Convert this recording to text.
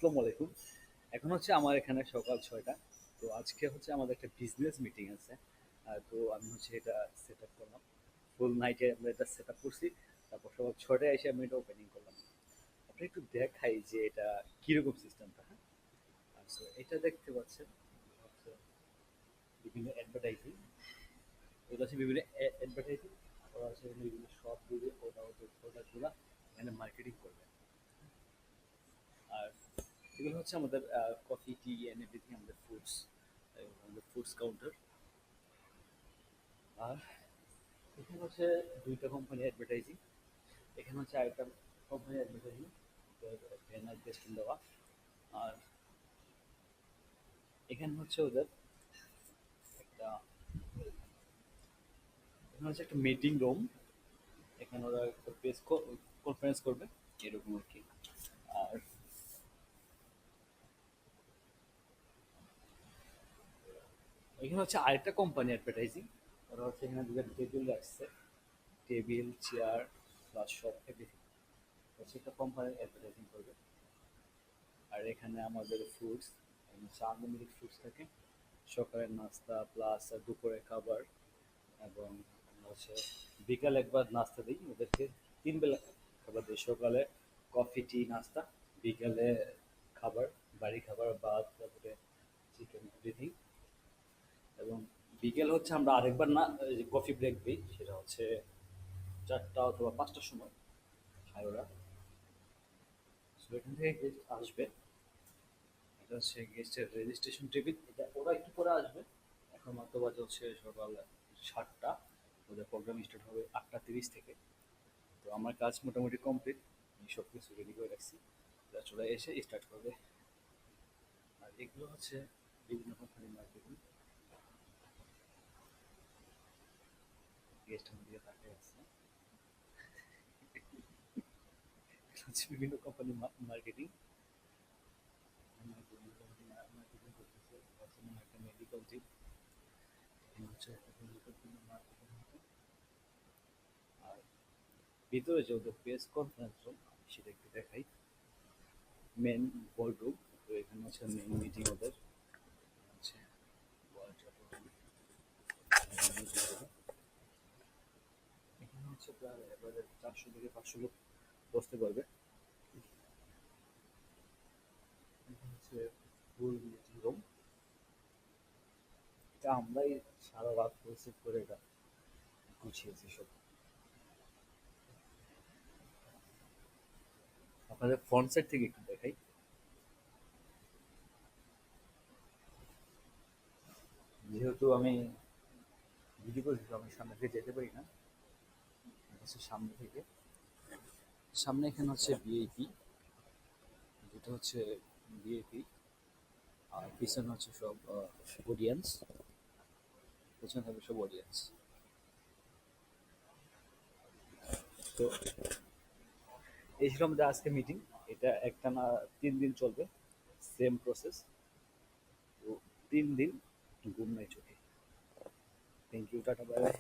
আসসালামু আলাইকুম। এখন হচ্ছে আমার এখানে সকাল ৬টা। তো আজকে হচ্ছে আমাদের একটা বিজনেস মিটিং আছে। তো আমি হচ্ছে এটা সেট আপ করলাম। ফুল নাইটে আমরা এটা সেট আপ করছি। তারপর সকাল ৬টায় এসে আমি এটা ওপেনিং করলাম। আপনি একটু দেখাই যে এটা কিরকম সিস্টেমটা, হ্যাঁ? সো এটা দেখতে পাচ্ছেন হচ্ছে বিভিন্ন অ্যাডভার্টাইজিং। এগুলো হচ্ছে বিভিন্ন অ্যাডভার্টাইজিং। ওরা হচ্ছে এখানে বিভিন্ন শপ দিবে, ওরা ওদের প্রোডাক্টগুলো এখানে মার্কেটিং করবে। আর এগুলো হচ্ছে আমাদের কফি, টি অ্যান্ড এভরিথিং, আমাদের ফুডস, আমাদের ফুডস কাউন্টার। আর এখানে হচ্ছে দুইটা কোম্পানি অ্যাডভার্টাইজিং। এখানে হচ্ছে আরেকটা কোম্পানি অ্যাডভার্টাইজিং, ব্যানার পেস্টুন দেওয়া। আর এখানে হচ্ছে ওদের একটা, এখানে হচ্ছে একটা মিটিং রুম। এখানে ওরা একটা প্রেস কনফারেন্স করবে, এরকম আর কি। আর এখানে হচ্ছে আরেকটা কোম্পানি অ্যাডভার্টাইজিং। ওরা হচ্ছে এখানে দুটো টেবিল রাখছে, টেবিল, চেয়ার, প্লাস সব এভরিথিং হচ্ছে একটা কোম্পানির অ্যাডভার্টাইজিং করবে। আর এখানে আমাদের ফুডস, আনলিমিটেড ফুডস থাকে, সকালের নাস্তা প্লাস দুপুরে খাবার। এবং হচ্ছে বিকাল একবার নাস্তা দিই ওদেরকে, 3 বেলা খাবার দিই। সকালে কফি, টি, নাস্তা। বিকালে খাবার, বাড়ি খাবার, ভাত, তারপরে চিকেন এভরিথিং। এবং বিকেল হচ্ছে আমরা আরেকবার না কফি ব্রেক দিই, সেটা হচ্ছে 4টা অথবা 5টার সময় খায় ওরা। So এখান থেকে গেস্ট আসবে, এটা হচ্ছে গেস্টের রেজিস্ট্রেশন টেবিল। এটা ওরা একটু পরে আসবে। এখন মাত্র বাজে হচ্ছে সকাল 7টা। ওদের প্রোগ্রাম স্টার্ট হবে 8টা 30 থেকে। তো আমার কাজ মোটামুটি কমপ্লিট, আমি সব কিছু রেডি করে রাখছি। জাস্ট ওরা এসে স্টার্ট করবে। আর এগুলো হচ্ছে বিভিন্ন কোম্পানির মার্কেটিং। গেস্ট আমার দিকে তাকিয়ে আছে। এটা হচ্ছে বিভিন্ন কোম্পানির মার্কেটিং। মার্কেটিং করতেছে, হচ্ছে একটা মেডিকেল টিম। হচ্ছে একটা মেডিকেল টিমের মার্কেটিং হবে। আর ভিতরে যে ওদের প্রেস কনফারেন্স রুম, সেটা একটু দেখাই। Main board room. তো এখানে হচ্ছে মেন মিটিং ওদের হচ্ছে এখানে হচ্ছে প্রায় এবারে 400 থেকে 500 লোক বসতে পারবে। এখানে হচ্ছে ফুল মিটিং রুম। এটা আমরাই সারা রাত পরিস্থিতি করে এটা গুছিয়েছি সব। আপনাদের ফ্রন্ট সাইড থেকে একটু দেখাই। যেহেতু আমি ভিডিও করছি, তো আমি সামনে থেকে যেতে পারি না। হচ্ছে সামনে থেকে, সামনে এখানে হচ্ছে ভিআইপি, যেটা হচ্ছে ভিআইপি। আর পিছনে হচ্ছে সব অডিয়েন্স, পেছনে থাকবে সব অডিয়েন্স। তো এই ছিল আমাদের আজকে মিটিং। এটা একটানা 3 দিন চলবে, সেম প্রসেস। তো 3 দিন ঘুম নাই চোখে। Thank you, tata, bye by.